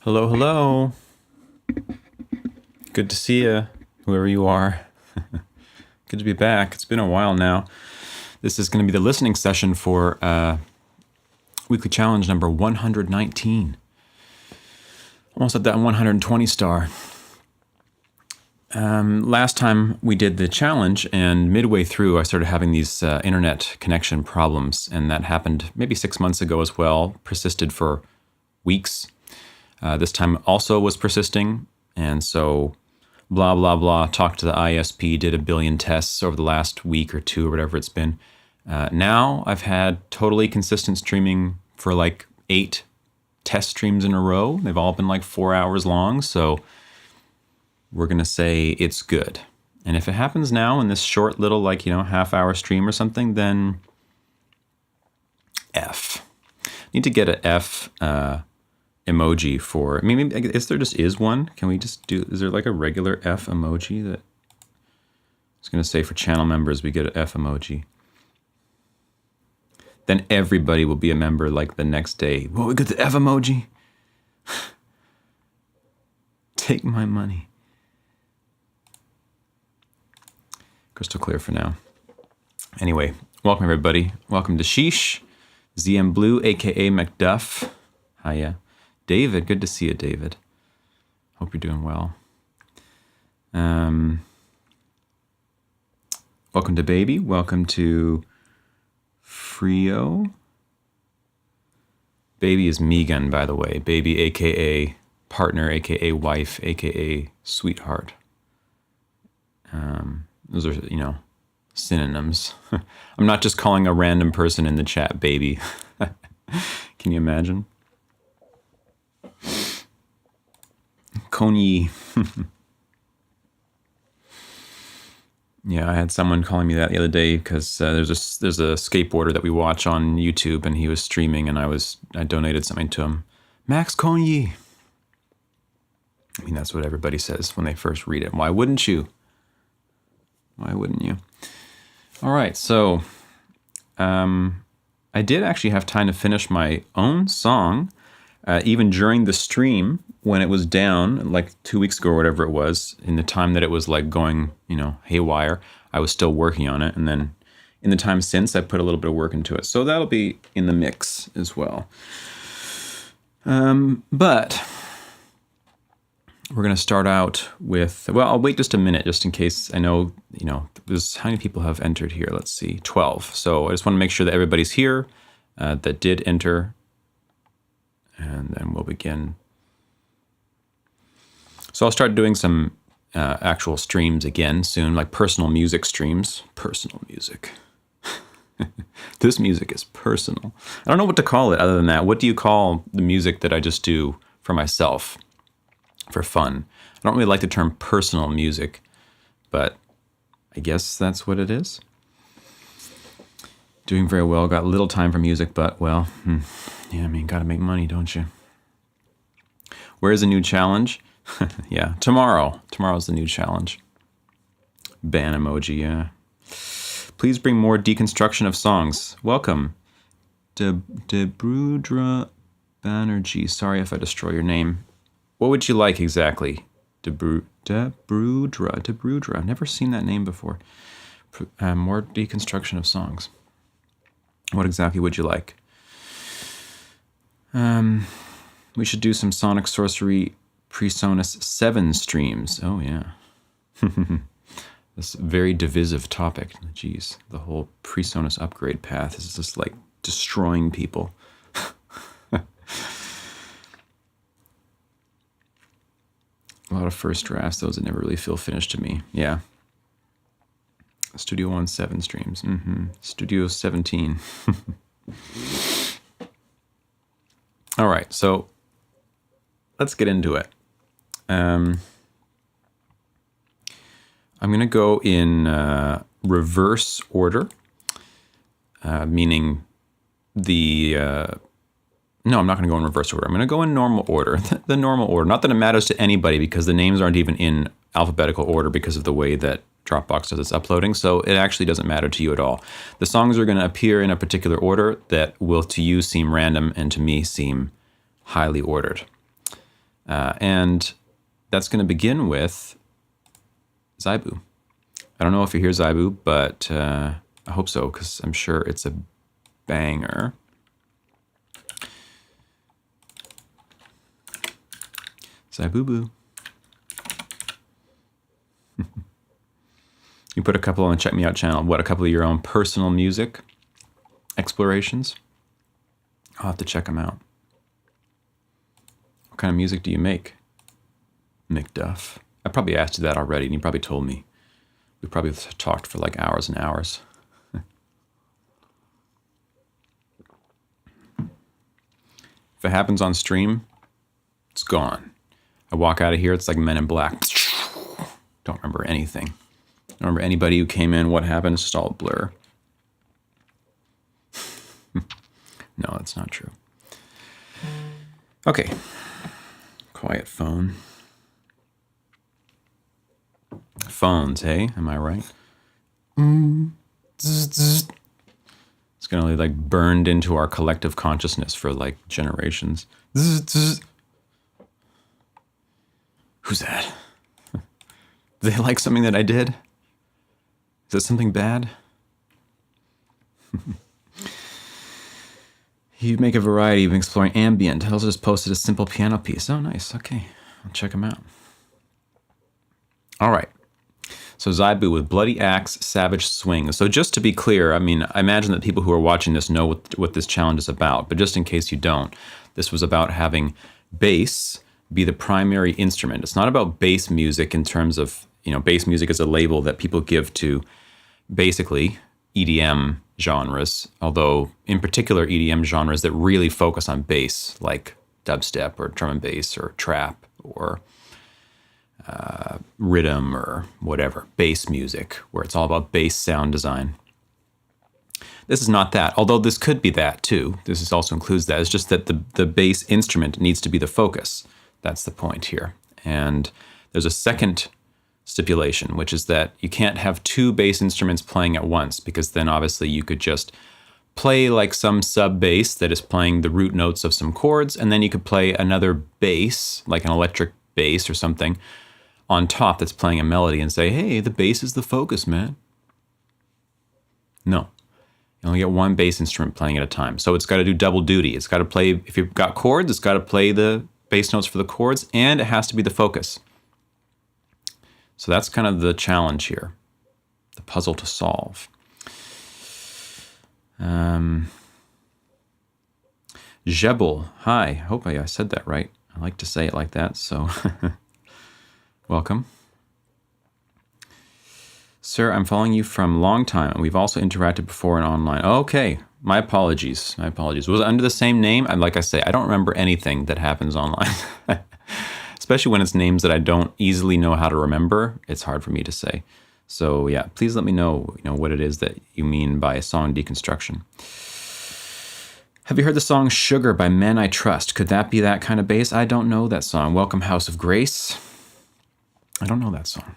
Hello, hello. Good to see you, whoever you are. Good to be back. It's been a while now. This is going to be the listening session for weekly challenge number 119. Almost at that 120 star. Last time we did the challenge, and midway through, I started having these internet connection problems, and that happened maybe 6 months ago as well. Persisted for weeks. This time also was persisting, and so blah, blah, blah, talked to the ISP, did a billion tests over the last week or two or whatever it's been. Now I've had totally consistent streaming for like 8 test streams in a row. They've all been like 4 hours long, so we're going to say it's good. And if it happens now in this short little half-hour stream or something, then F. Need to get an F emoji for, I mean, maybe, there just is one. Can we just do, is there like a regular F emoji that, I was going to say for channel members, we get an F emoji. Then everybody will be a member like the next day. Well, we got the F emoji. Take my money. Crystal clear for now. Anyway, welcome everybody. Welcome to Sheesh, ZM Blue, aka Macduff. Hiya. David, good to see you, David. Hope you're doing well. Welcome to Baby. Welcome to Frio. Baby is Megan, by the way. Baby, aka partner, aka wife, aka sweetheart. Those are, synonyms. I'm not just calling a random person in the chat baby. Can you imagine? Konyi. Yeah, I had someone calling me that the other day because there's a skateboarder that we watch on YouTube, and he was streaming, and I donated something to him. Max Konyi. I mean, that's what everybody says when they first read it. Why wouldn't you? Why wouldn't you? All right, so I did actually have time to finish my own song, even during the stream when it was down, like 2 weeks ago or whatever it was, in the time that it was like going, haywire. I was still working on it, and then in the time since, I put a little bit of work into it. So that'll be in the mix as well. But we're going to start out with, well, I'll wait just a minute just in case. I know, there's how many people have entered here? Let's see, 12. So I just want to make sure that everybody's here that did enter, and then we'll begin. So I'll start doing some actual streams again soon, like personal music streams. Personal music. This music is personal. I don't know what to call it other than that. What do you call the music that I just do for myself? For fun. I don't really like the term personal music, but I guess that's what it is. Doing very well. Got little time for music, but well, yeah, I mean, gotta make money, don't you? Where's the new challenge? Yeah, tomorrow. Tomorrow's the new challenge. Ban emoji, yeah. Please bring more deconstruction of songs. Welcome. Debrudra Banerjee. Sorry if I destroy your name. What would you like exactly? Debrudra. I've never seen that name before. More deconstruction of songs. What exactly would you like? We should do some Sonic Sorcery PreSonus 7 streams. Oh, yeah. This very divisive topic. Jeez, the whole PreSonus upgrade path is just like destroying people. A lot of first drafts, those that never really feel finished to me. Yeah. Studio One 7 streams. Studio 17. All right, so let's get into it. I'm going to go in reverse order, meaning the... No, I'm not going to go in reverse order. I'm going to go in normal order, the normal order. Not that it matters to anybody because the names aren't even in alphabetical order because of the way that Dropbox does its uploading. So it actually doesn't matter to you at all. The songs are going to appear in a particular order that will to you seem random and to me seem highly ordered. And that's going to begin with Zybu. I don't know if you hear Zybu, but I hope so, because I'm sure it's a banger. Zybu-boo. You put a couple on the Check Me Out channel. What, a couple of your own personal music explorations? I'll have to check them out. What kind of music do you make, McDuff? I probably asked you that already, and you probably told me. We probably talked for like hours and hours. If it happens on stream, it's gone. I walk out of here, it's like Men in Black. Don't remember anything. Don't remember anybody who came in, what happened, it's just all a blur. No, that's not true. Okay. Quiet phone. Phones, hey? Am I right? It's gonna be like burned into our collective consciousness for like generations. Who's that? Do they like something that I did? Is that something bad? You make a variety of exploring ambient. I also just posted a simple piano piece. Oh, nice. Okay. I'll check them out. All right. So Zybu with Bloody Axe, Savage Swing. So just to be clear, I mean, I imagine that people who are watching this know what this challenge is about, but just in case you don't, this was about having bass be the primary instrument. It's not about bass music in terms of, bass music is a label that people give to basically EDM genres, although in particular EDM genres that really focus on bass, like dubstep or drum and bass or trap or rhythm or whatever, bass music, where it's all about bass sound design. This is not that, although this could be that too. This also includes that. It's just that the bass instrument needs to be the focus. That's the point here. And there's a second stipulation, which is that you can't have two bass instruments playing at once, because then obviously you could just play like some sub bass that is playing the root notes of some chords, and then you could play another bass, like an electric bass or something, on top that's playing a melody and say, hey, the bass is the focus, man. No. You only get one bass instrument playing at a time. So it's got to do double duty. It's got to play, if you've got chords, it's got to play the bass notes for the chords, and it has to be the focus. So that's kind of the challenge here, the puzzle to solve. Jebel, hi. Hope I said that right. I like to say it like that, so welcome. Sir, I'm following you from a long time, and we've also interacted before and online. Okay, my apologies. Was it under the same name? And like I say, I don't remember anything that happens online. Especially when it's names that I don't easily know how to remember. It's hard for me to say. So yeah, please let me know, what it is that you mean by song deconstruction. Have you heard the song Sugar by Men I Trust? Could that be that kind of bass? I don't know that song. Welcome House of Grace. I don't know that song.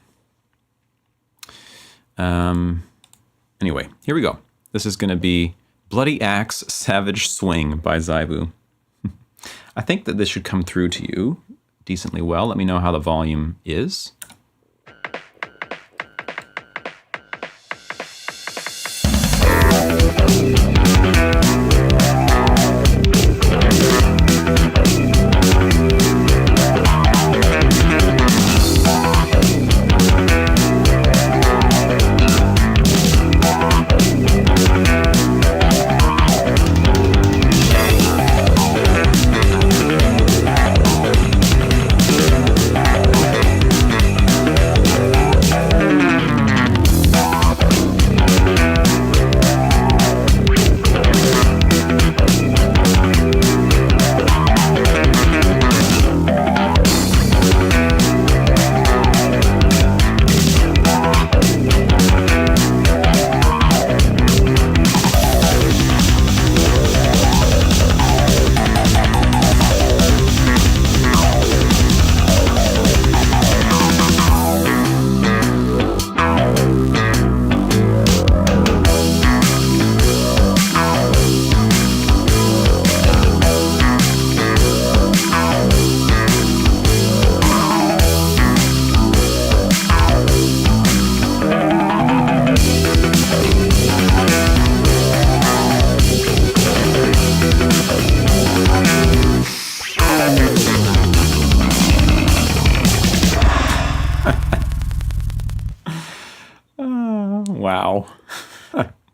Anyway, here we go. This is going to be Bloody Axe, Savage Swing by Zybu. I think that this should come through to you decently well. Let me know how the volume is.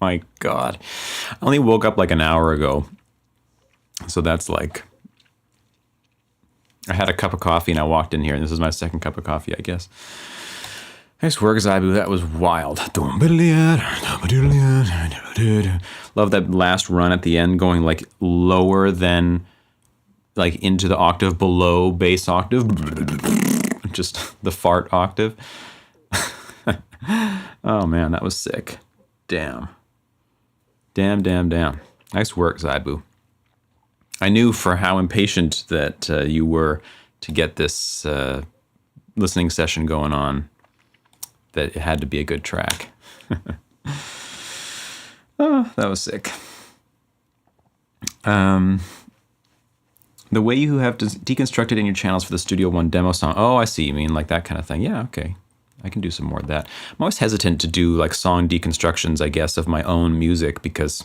My God. I only woke up like an hour ago. So that's like, I had a cup of coffee and I walked in here, and this is my second cup of coffee, I guess. Nice work, Zybu. That was wild. Love that last run at the end, going like lower than, like into the octave below bass octave. Just the fart octave. Oh man, that was sick. Damn. Nice work, Zybu. I knew for how impatient that you were to get this listening session going on, that it had to be a good track. Oh, that was sick. The way you have deconstructed in your channels for the Studio One demo song. Oh, I see. You mean like that kind of thing. Yeah, okay. I can do some more of that. I'm always hesitant to do like song deconstructions, I guess, of my own music, because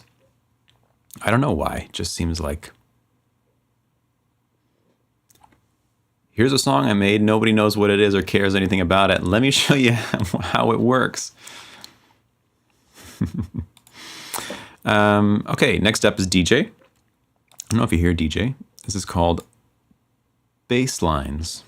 I don't know why. It just seems like, here's a song I made. Nobody knows what it is or cares anything about it. Let me show you how it works. Okay, next up is DJ. I don't know if you hear DJ. This is called bass lines.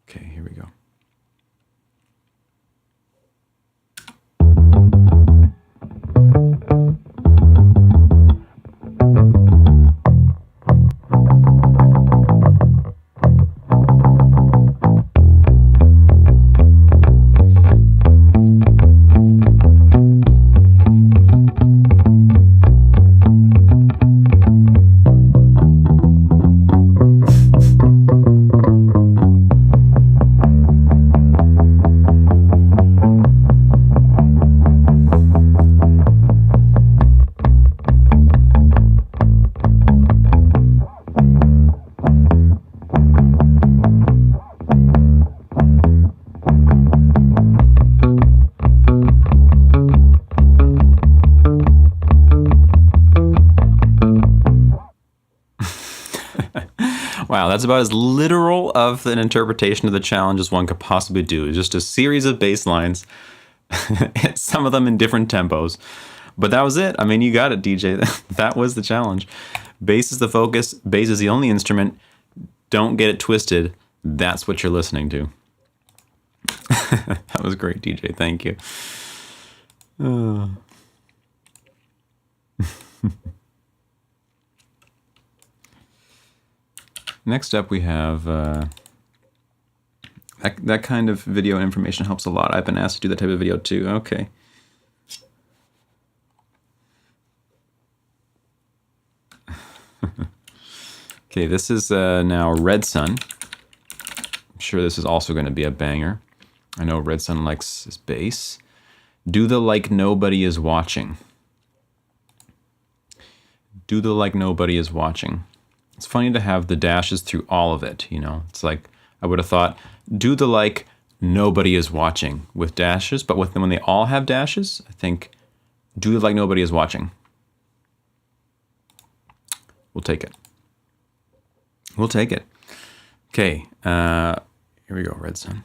Okay, here we go. Wow, that's about as literal of an interpretation of the challenge as one could possibly do. Just a series of bass lines, some of them in different tempos. But that was it. I mean, you got it, DJ. That was the challenge. Bass is the focus. Bass is the only instrument. Don't get it twisted. That's what you're listening to. That was great, DJ. Thank you. Next up, we have that kind of video information helps a lot. I've been asked to do that type of video too. Okay. Okay, this is now Red Sun. I'm sure this is also going to be a banger. I know Red Sun likes his bass. Do the like nobody is watching. Do the like nobody is watching. It's funny to have the dashes through all of it, you know. It's like, I would have thought, do the like nobody is watching with dashes, but when they all have dashes, I think, do the like nobody is watching. We'll take it. We'll take it. Okay, here we go, Red Sun.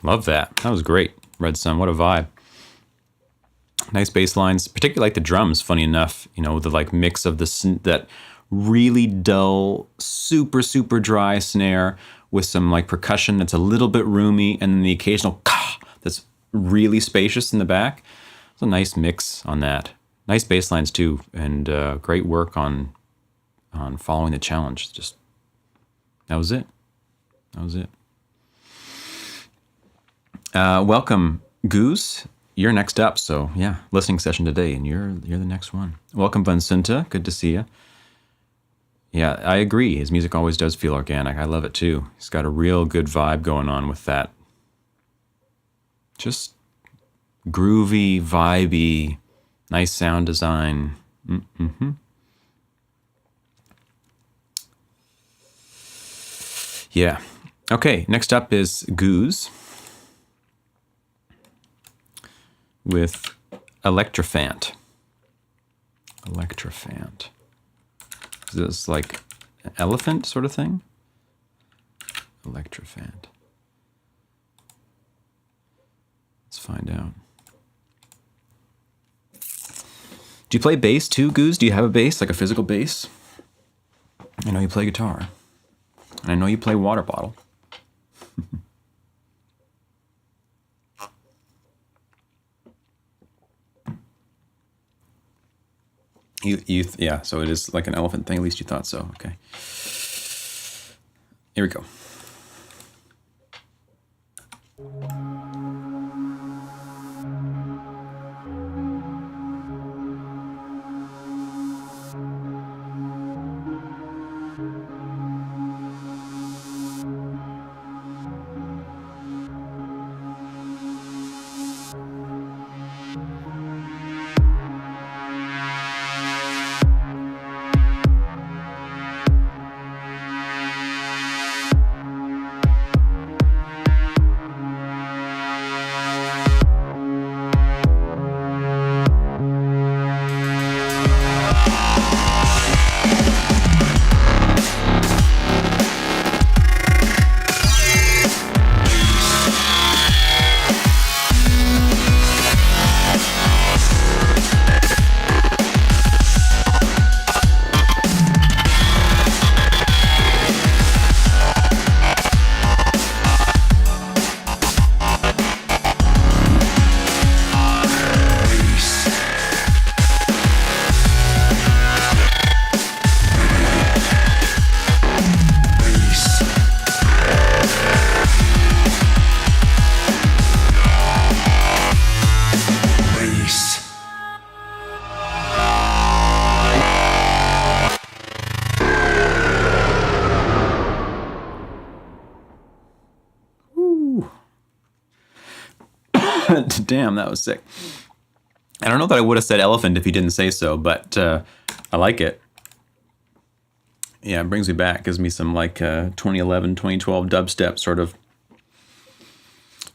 Love that. That was great. Red Sun, what a vibe. Nice bass lines, particularly like the drums, funny enough, the like mix of that really dull, super, super dry snare with some like percussion that's a little bit roomy, and then the occasional ka that's really spacious in the back. It's a nice mix on that. Nice bass lines too, and great work on following the challenge. Just, that was it. Welcome, Goose. You're next up, so yeah, listening session today, and you're the next one. Welcome, Vincenta. Good to see you. Yeah, I agree. His music always does feel organic. I love it too. He's got a real good vibe going on with that. Just groovy, vibey, nice sound design. Yeah. Okay, next up is Goose with Electrophant. Is this like an elephant sort of thing? Electrophant. Let's find out. Do you play bass too, Goose? Do you have a bass, like a physical bass? I know you play guitar. And I know you play Water Bottle. Yeah, so it is like an elephant thing. At least you thought so. Okay. Here we go. Damn, that was sick. I don't know that I would have said elephant if he didn't say so, but I like it. Yeah, it brings me back. Gives me some like 2011, 2012 dubstep sort of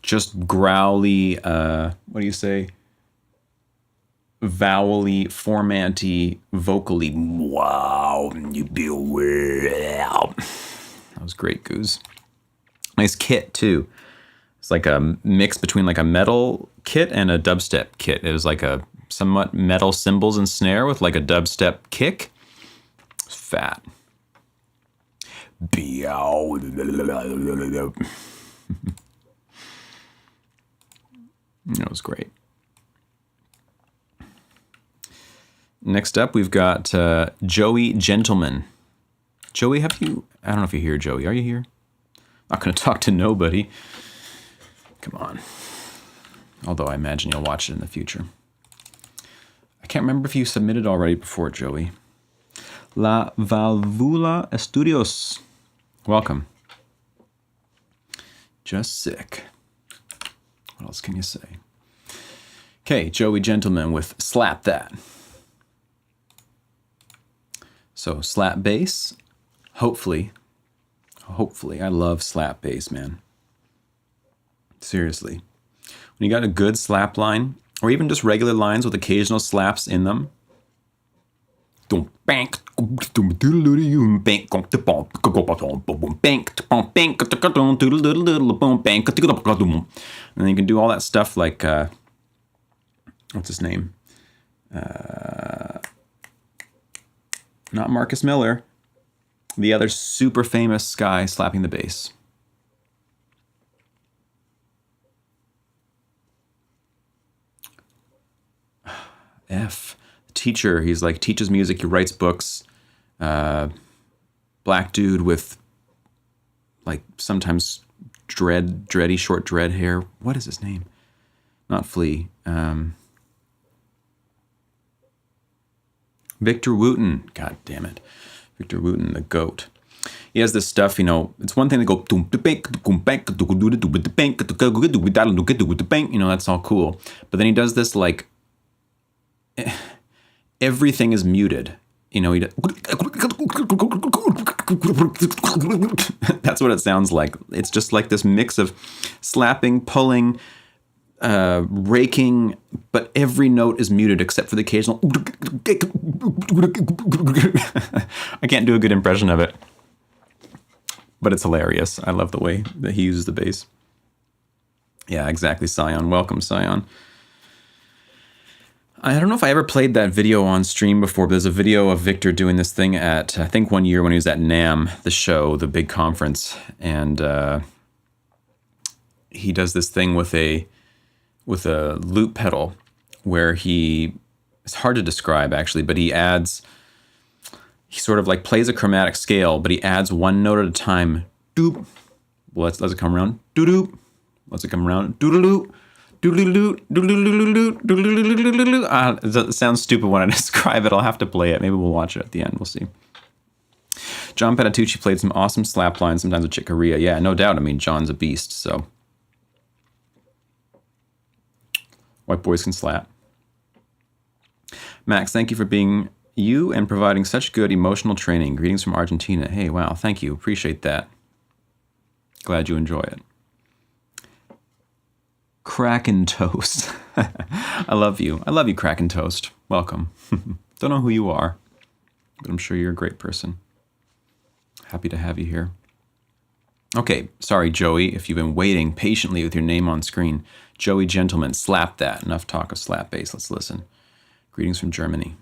just growly, what do you say? Vowely, formanty, vocally. Wow, you feel well. That was great, Goose. Nice kit too. It's like a mix between like a metal kit and a dubstep kit. It was like a somewhat metal cymbals and snare with like a dubstep kick. It's fat. That was great. Next up, we've got Joey Gentleman. Joey, I don't know if you're here, Joey. Are you here? Not going to talk to nobody. Come on. Although I imagine you'll watch it in the future. I can't remember if you submitted already before, Joey. La Valvula Estudios. Welcome. Just sick. What else can you say? Okay, Joey Gentleman with Slap That. So slap bass, hopefully, I love slap bass, man. Seriously. When you got a good slap line, or even just regular lines with occasional slaps in them, then you can do all that stuff like, what's his name? Not Marcus Miller. The other super famous guy slapping the bass. F. Teacher. He's like, teaches music. He writes books. Black dude with like sometimes dready, short dread hair. What is his name? Not Flea. Victor Wooten. God damn it. Victor Wooten, the goat. He has this stuff, it's one thing to go, that's all cool. But then he does this like, everything is muted. He does, that's what it sounds like. It's just like this mix of slapping, pulling, raking, but every note is muted except for the occasional. I can't do a good impression of it, but it's hilarious. I love the way that he uses the bass. Yeah, exactly, Scion. Welcome, Scion. I don't know if I ever played that video on stream before, but there's a video of Victor doing this thing at, I think one year when he was at NAMM, the show, the big conference, and he does this thing with a loop pedal where it's hard to describe actually, but he sort of like plays a chromatic scale, but he adds one note at a time. Doop. Well, let's it come around. Doo-doop. Let's it come around. Doo-doo-doo. Doo-doo-doo. Doo-doo-doo. Doo-doo-doo. It sounds stupid when I describe it. I'll have to play it. Maybe we'll watch it at the end. We'll see. John Patitucci played some awesome slap lines, sometimes with Chick Corea. Yeah, no doubt. I mean, John's a beast, so. White boys can slap. Max, thank you for being you and providing such good emotional training. Greetings from Argentina. Hey, wow, thank you. Appreciate that. Glad you enjoy it. Kraken Toast. I love you. I love you, Kraken Toast. Welcome. Don't know who you are, but I'm sure you're a great person. Happy to have you here. Okay, sorry, Joey, if you've been waiting patiently with your name on screen. Joey Gentleman, slap that. Enough talk of slap bass. Let's listen. Greetings from Germany.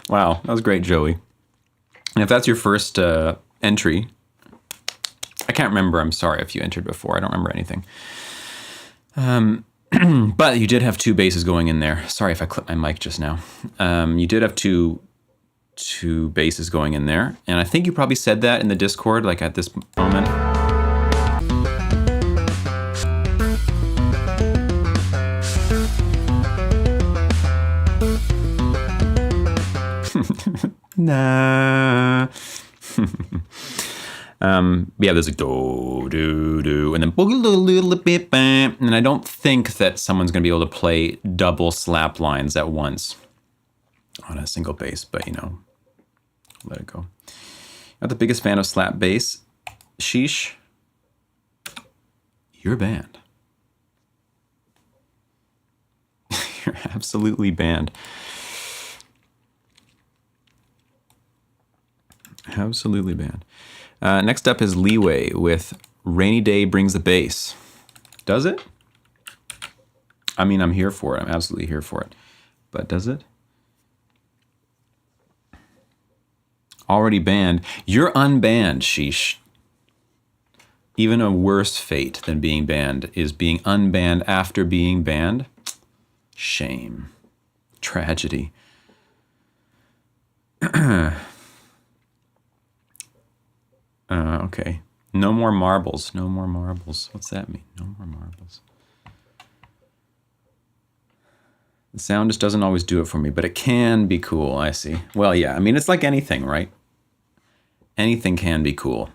Wow, that was great, Joey. And if that's your first entry, I can't remember. I'm sorry if you entered before. I don't remember anything. But you did have two basses going in there. Sorry if I clipped my mic just now. You did have two basses going in there. And I think you probably said that in the Discord, like at this moment. Nah. Yeah, there's like do, do, do, and then and I don't think that someone's going to be able to play double slap lines at once on a single bass, but let it go. Not the biggest fan of slap bass. Sheesh. You're banned. You're absolutely banned. Absolutely banned. Next up is Leeway with Rainy Day Brings the Bass. Does it? I mean, I'm here for it. I'm absolutely here for it. But does it? Already banned. You're unbanned, sheesh. Even a worse fate than being banned is being unbanned after being banned. Shame. Tragedy. Okay. No more marbles. No more marbles. What's that mean? No more marbles. The sound just doesn't always do it for me, but it can be cool. I see. Well, yeah. I mean, it's like anything, right? Anything can be cool.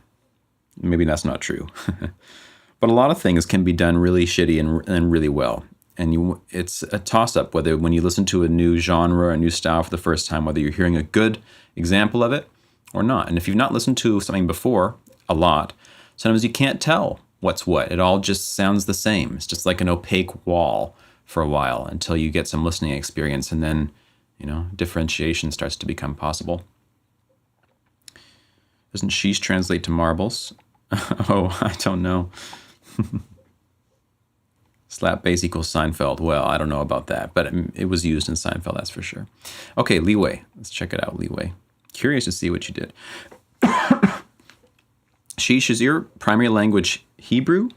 Maybe that's not true. But a lot of things can be done really shitty and really well. And it's a toss-up whether when you listen to a new genre, a new style for the first time, whether you're hearing a good example of it or not. And if you've not listened to something before a lot, sometimes you can't tell what's what. It all just sounds the same. It's just like an opaque wall for a while until you get some listening experience, and then, differentiation starts to become possible. Doesn't sheesh translate to marbles? Oh, I don't know. Slap bass equals Seinfeld. Well, I don't know about that, but it was used in Seinfeld, that's for sure. Okay, Leeway. Let's check it out, Leeway. Curious to see what you did. Sheesh, is your primary language Hebrew?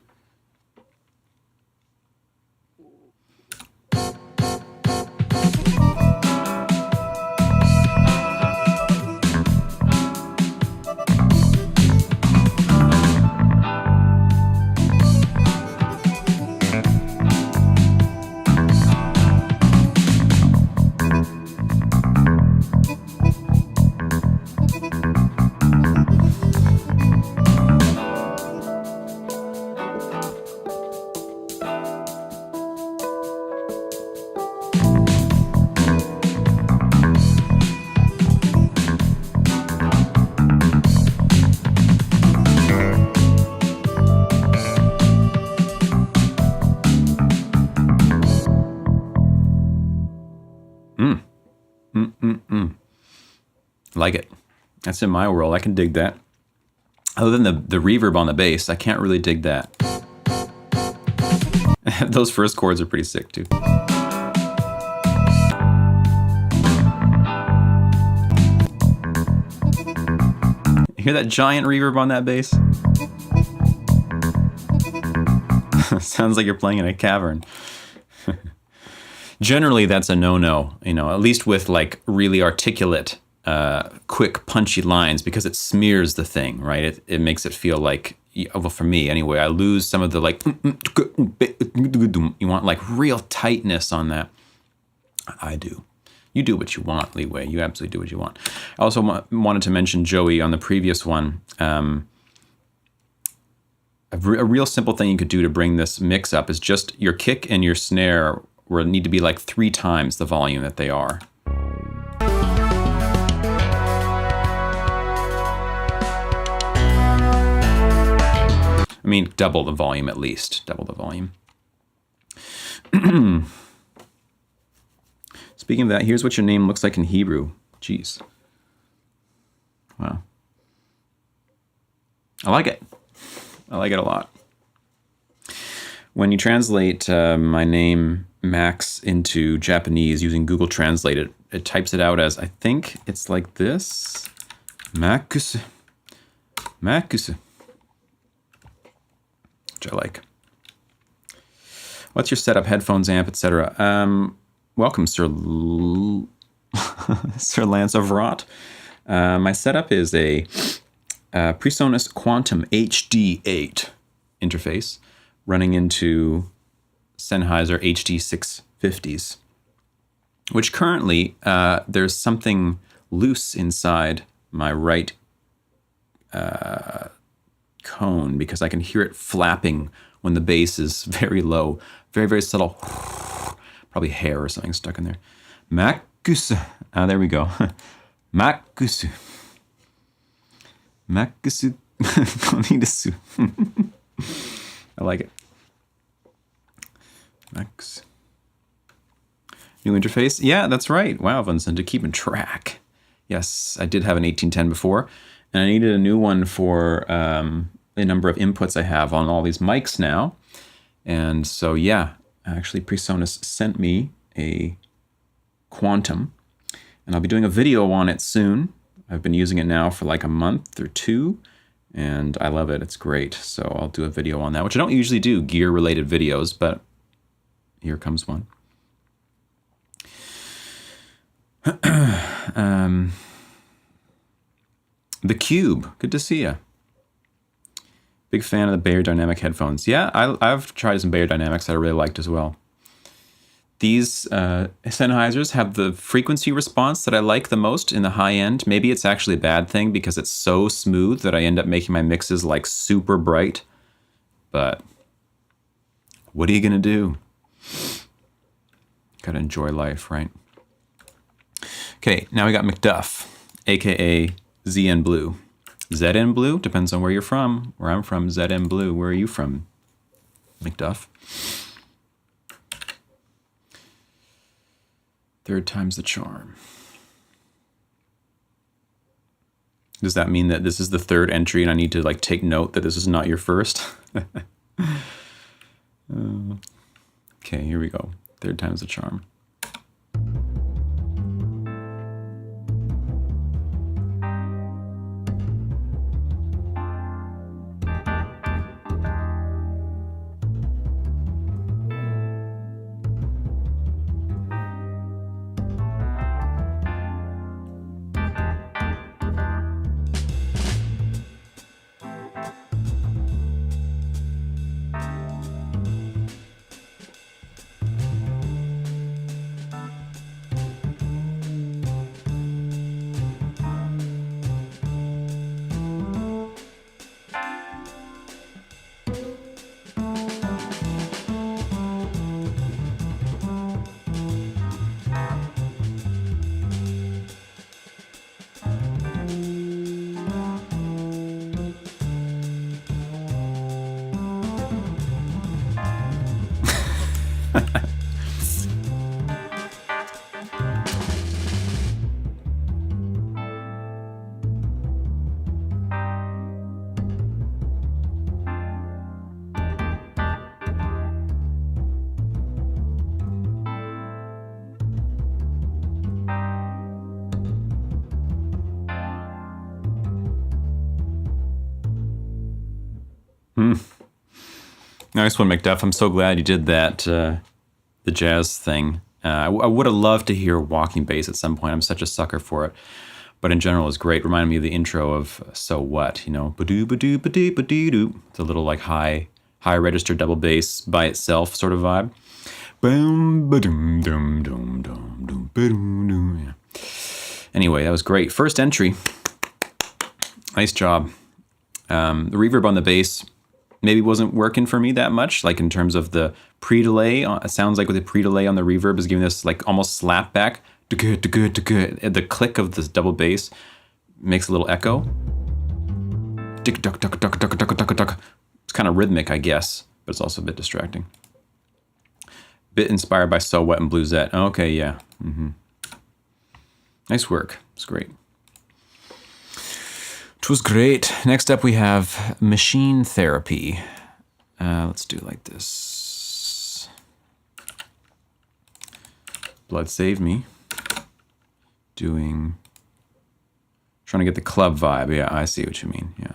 Like it. That's in my world. I can dig that. Other than the reverb on the bass, I can't really dig that. Those first chords are pretty sick too. You hear that giant reverb on that bass? Sounds like you're playing in a cavern. Generally, that's a no-no, at least with like really articulate, quick, punchy lines, because it smears the thing, right? It makes it feel like, well, for me anyway, I lose some of the like, you want like real tightness on that. I do. You do what you want, Leeway. You absolutely do what you want. I also wanted to mention Joey on the previous one. A real simple thing you could do to bring this mix up is just your kick and your snare where need to be like 3 times the volume that they are. I mean, double the volume at least. Double the volume. Speaking of that, here's what your name looks like in Hebrew. Jeez. Wow. I like it. I like it a lot. When you translate my name, Max, into Japanese using Google Translate, it types it out as, I think it's like this. Max. Max. Which I like. What's your setup? Headphones, amp, etc. Welcome, Sir Sir Lance of Rot. My setup is a PreSonus Quantum HD8 interface running into Sennheiser HD650s, which currently there's something loose inside my right cone because I can hear it flapping when the bass is very low. Very, very subtle. Probably hair or something stuck in there. Makusu. There we go. Makusu. Makusu. Konyi. I like it. Max. New interface? Yeah, that's right. Wow, Vincent, to keep in track. Yes, I did have an 1810 before, and I needed a new one for the number of inputs I have on all these mics now. And so, yeah, actually, PreSonus sent me a Quantum, and I'll be doing a video on it soon. I've been using it now for like a month or two, and I love it. It's great. So I'll do a video on that, which I don't usually do, gear-related videos, but here comes one. The Cube, good to see you. Big fan of the Bayer Dynamic headphones. Yeah, I've tried some Bayer Dynamics that I really liked as well. These Sennheisers have the frequency response that I like the most in the high end. Maybe it's actually a bad thing because it's so smooth that I end up making my mixes like super bright. But what are you gonna do? Gotta enjoy life, right? Okay, now we got McDuff, aka ZN Blue. ZN Blue, depends on where you're from. Where I'm from, ZN Blue. Where are you from, McDuff? Third time's the charm. Does that mean that this is the third entry and I need to like take note that this is not your first? Okay, here we go. Third time's the charm. Nice one, McDuff. I'm so glad you did that, the jazz thing. I would have loved to hear walking bass at some point. I'm such a sucker for it. But in general, it's great. Reminded me of the intro of So What, you know? Ba-doo, ba-doo, ba-doo, ba-doo-doo. It's a little like high register double bass by itself sort of vibe. Boom, ba-doom, dum, dum, dum, dum, ba-doom, dum. Yeah. Anyway, that was great. First entry. Nice job. The reverb on the bass maybe wasn't working for me that much, like in terms of the pre-delay. It sounds like with the pre-delay on the reverb is giving this like almost slap back. The click of this double bass makes a little echo. It's kind of rhythmic, I guess, but it's also a bit distracting. Bit inspired by So What and Bluesette. Okay, yeah. Nice work. It's great. It was great. Next up we have Machine Therapy. Let's do it like this. Blood Save Me. Trying to get the club vibe. Yeah, I see what you mean. Yeah.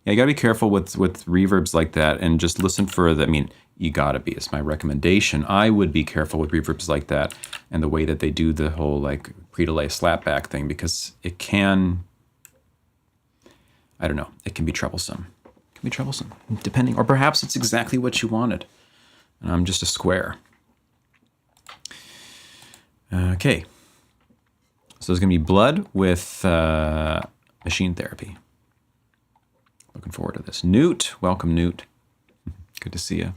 Yeah, you gotta be careful with reverbs like that and just listen for the, I mean, you gotta be, it's my recommendation. I would be careful with reverbs like that and the way that they do the whole like pre-delay slapback thing, because it can, I don't know, it can be troublesome. It can be troublesome, depending, or perhaps it's exactly what you wanted. And I'm just a square. Okay. So there's gonna be Blood with Machine Therapy. Looking forward to this. Newt, welcome, Newt. Good to see you.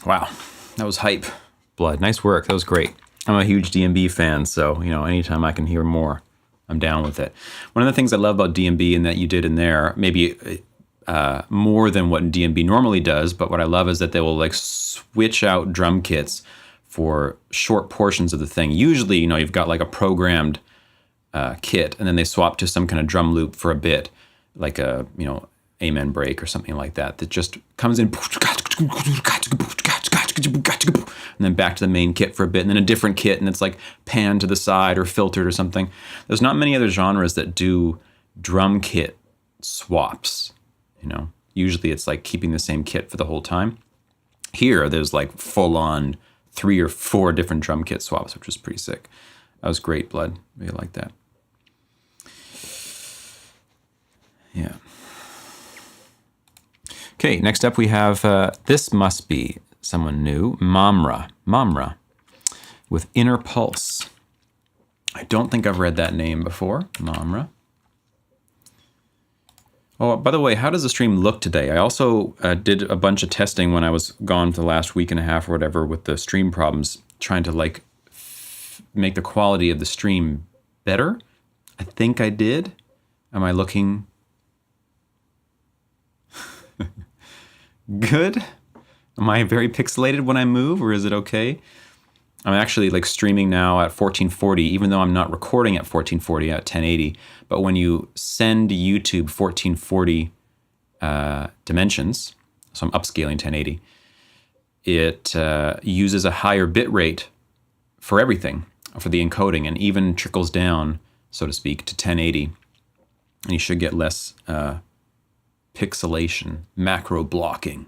Wow, that was hype, Blood. Nice work. That was great. I'm a huge D&B fan, so anytime I can hear more, I'm down with it. One of the things I love about D&B and that you did in there, maybe more than what D&B normally does, but what I love is that they will like switch out drum kits for short portions of the thing. Usually, you've got like a programmed kit, and then they swap to some kind of drum loop for a bit, like a amen break or something like that just comes in, and then back to the main kit for a bit, and then a different kit, and it's like panned to the side or filtered or something. There's not many other genres that do drum kit swaps. Usually it's like keeping the same kit for the whole time. Here, there's like full-on 3 or 4 different drum kit swaps, which was pretty sick. That was great, Blood. Really like that. Yeah. Okay, next up we have, this must be someone new, Mamra, with Inner Pulse. I don't think I've read that name before, Mamra. Oh, by the way, how does the stream look today? I also did a bunch of testing when I was gone for the last week and a half or whatever with the stream problems, trying to like make the quality of the stream better. I think I did. Am I looking good? Am I very pixelated when I move, or is it okay? I'm actually like streaming now at 1440, even though I'm not recording at 1440 at 1080. But when you send YouTube 1440 dimensions, so I'm upscaling 1080, it uses a higher bit rate for everything, for the encoding, and even trickles down, so to speak, to 1080. And you should get less pixelation, macro blocking.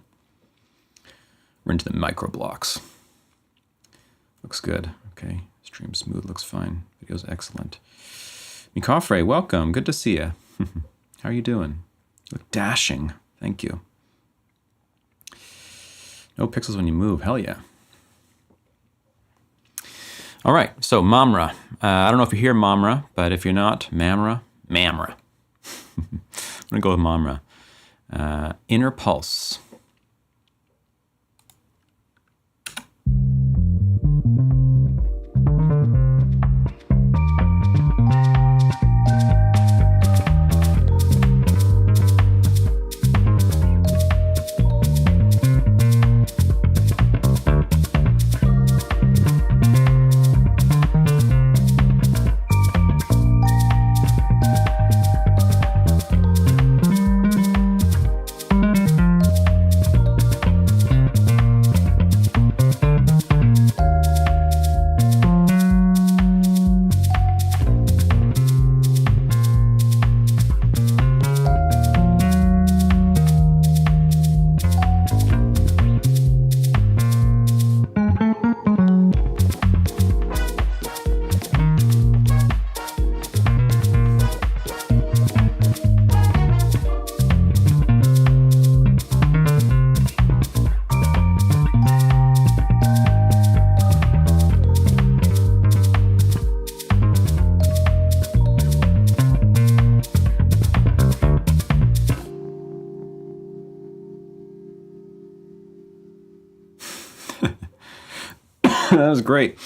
We're into the micro blocks. Looks good. Okay. Stream smooth. Looks fine. Video's excellent. Mikafre, welcome. Good to see you. How are you doing? You look dashing. Thank you. No pixels when you move. Hell yeah. All right. So Mamra. I don't know if you hear Mamra, but if you're not, Mamra. I'm going to go with Mamra. Inner Pulse. That was great.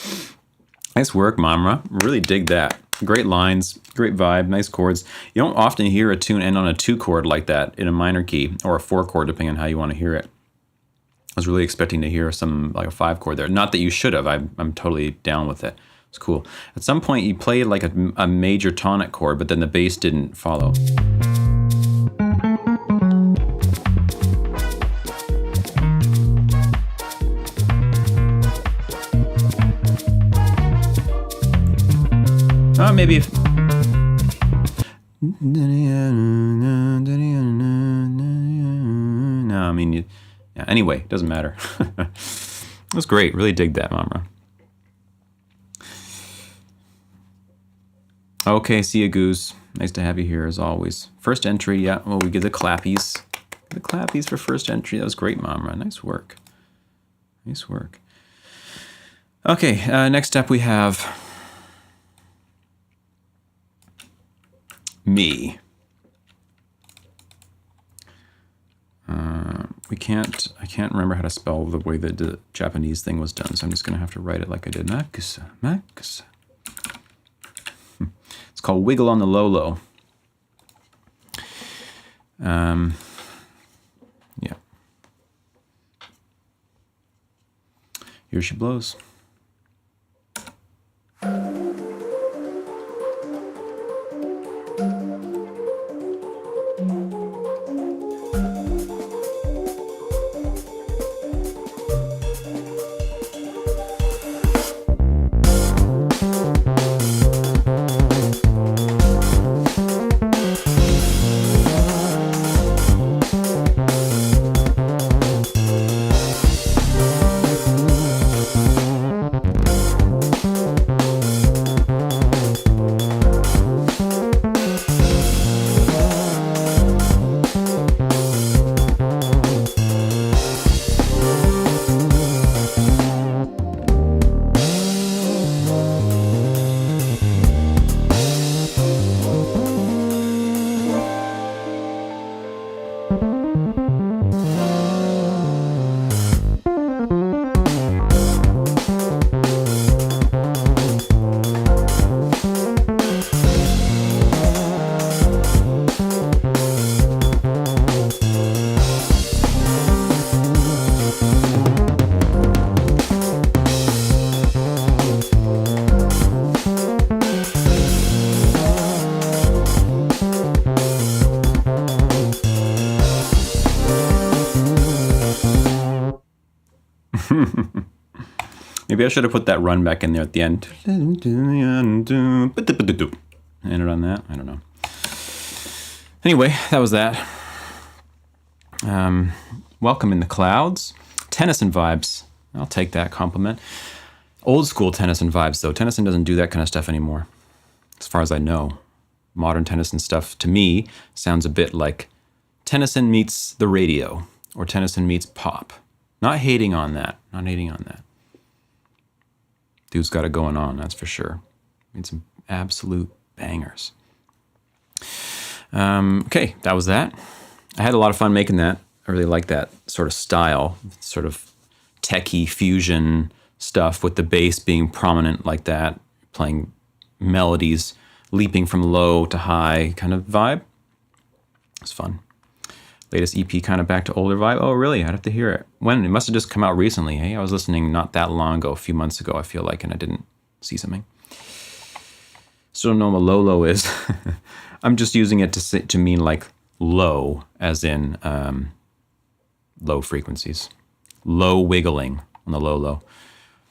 Nice work, Mamra. Really dig that. Great lines, great vibe, nice chords. You don't often hear a tune end on a 2 chord like that in a minor key, or a 4 chord, depending on how you want to hear it. I was really expecting to hear some like a 5 chord there. Not that you should have. I'm totally down with it. It's cool. At some point, you played like a major tonic chord, but then the bass didn't follow. Maybe if... No, I mean, yeah, anyway, it doesn't matter. It was great. Really dig that, Mamra. Okay, see you, Goose. Nice to have you here, as always. First entry, yeah. Well, we get the clappies. The clappies for first entry. That was great, Mamra. Nice work. Nice work. Okay, next up we have... me. I can't remember how to spell the way that the Japanese thing was done, so I'm just going to have to write it like I did. Makusa. It's called Wiggle on the Low. Yeah. Here she blows. Maybe I should have put that run back in there at the end. Ended on that? I don't know. Anyway, that was that. Welcome in the Clouds. Tennyson vibes. I'll take that compliment. Old school Tennyson vibes, though. Tennyson doesn't do that kind of stuff anymore, as far as I know. Modern Tennyson stuff, to me, sounds a bit like Tennyson meets the radio, or Tennyson meets pop. Not hating on that. Not hating on that. Dude's got it going on, that's for sure. Made some absolute bangers. Okay, that was that. I had a lot of fun making that. I really like that sort of style, sort of techie fusion stuff with the bass being prominent like that, playing melodies, leaping from low to high kind of vibe. It's fun. Latest EP kind of back to older vibe. Oh, really? I'd have to hear it. When? It must have just come out recently. Hey, I was listening not that long ago, a few months ago, I feel like, and I didn't see something. Still don't know what low is. I'm just using it to mean like low, as in low frequencies. Low wiggling on the low.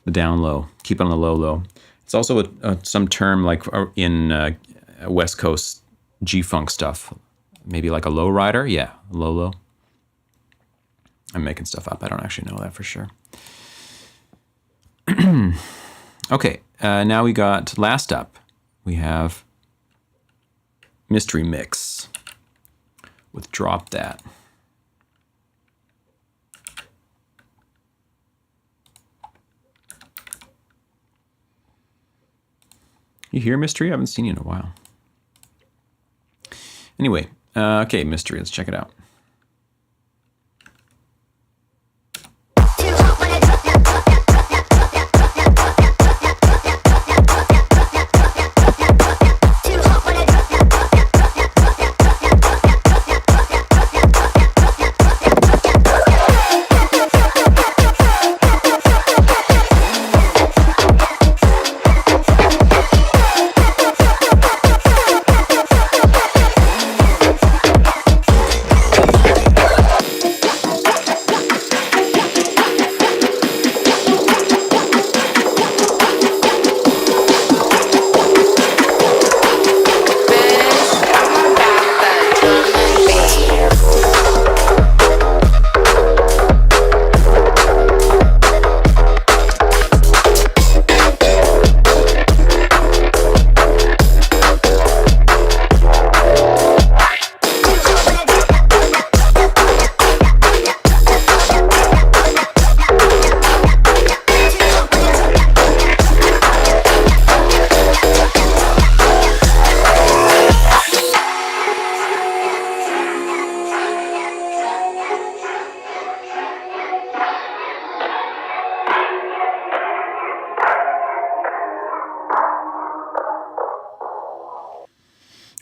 The down low. Keep it on the low. It's also some term like in West Coast G-funk stuff. Maybe like a low rider? Yeah, low. I'm making stuff up. I don't actually know that for sure. Okay, now we got, last up, we have Mystery Mix with Drop That. You hear Mystery? I haven't seen you in a while. Anyway, okay, Mystery, let's check it out.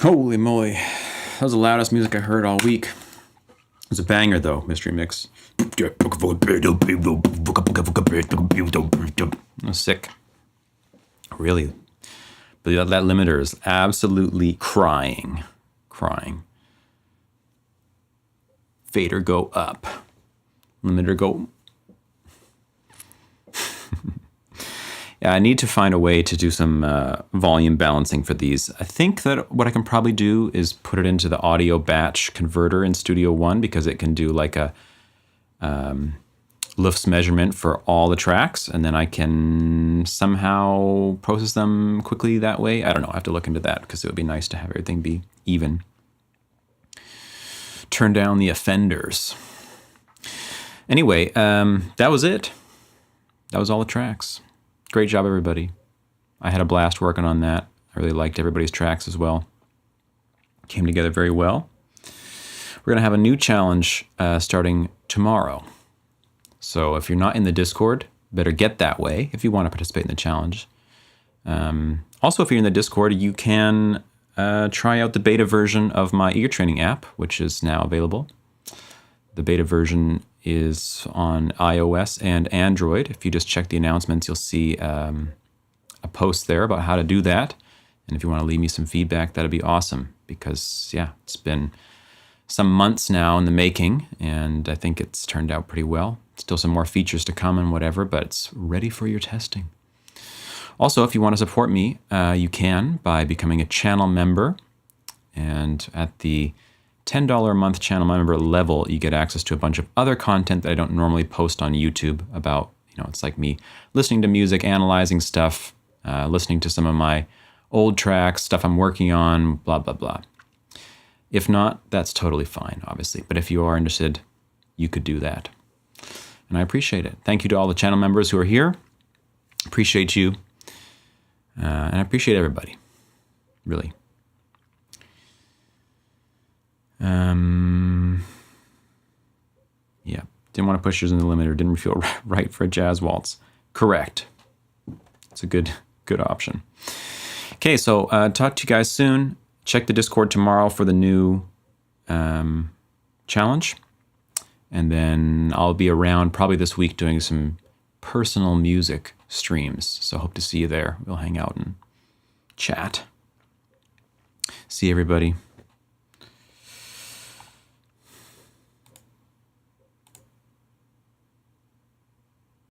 Holy moly. That was the loudest music I heard all week. It was a banger, though, Mystery Mix. I was sick. Really. But that limiter is absolutely crying. Fader go up. Limiter go. Yeah, I need to find a way to do some volume balancing for these. I think that what I can probably do is put it into the audio batch converter in Studio One, because it can do like a Luf's measurement for all the tracks, and then I can somehow process them quickly that way. I don't know. I have to look into that, because it would be nice to have everything be even. Turn down the offenders. Anyway, that was it. That was all the tracks. Great job, everybody. I had a blast working on that. I really liked everybody's tracks as well. Came together very well. We're going to have a new challenge starting tomorrow. So if you're not in the Discord, better get that way if you want to participate in the challenge. Also, if you're in the Discord, you can try out the beta version of my ear training app, which is now available. The beta version is on iOS and Android. If you just check the announcements, you'll see a post there about how to do that. And if you want to leave me some feedback, that'd be awesome, because yeah, it's been some months now in the making, and I think it's turned out pretty well. Still some more features to come and whatever, but it's ready for your testing. Also, if you want to support me, you can by becoming a channel member. And at the $10 a month channel member level, you get access to a bunch of other content that I don't normally post on YouTube about. It's like me listening to music, analyzing stuff, listening to some of my old tracks, stuff I'm working on, blah, blah, blah. If not, that's totally fine, obviously. But if you are interested, you could do that. And I appreciate it. Thank you to all the channel members who are here. Appreciate you. And I appreciate everybody, really. Yeah, didn't want to push yours in the limiter. Didn't feel right for a jazz waltz. Correct. It's a good option. Okay, so talk to you guys soon. Check the Discord tomorrow for the new challenge. And then I'll be around probably this week doing some personal music streams. So hope to see you there. We'll hang out and chat. See everybody.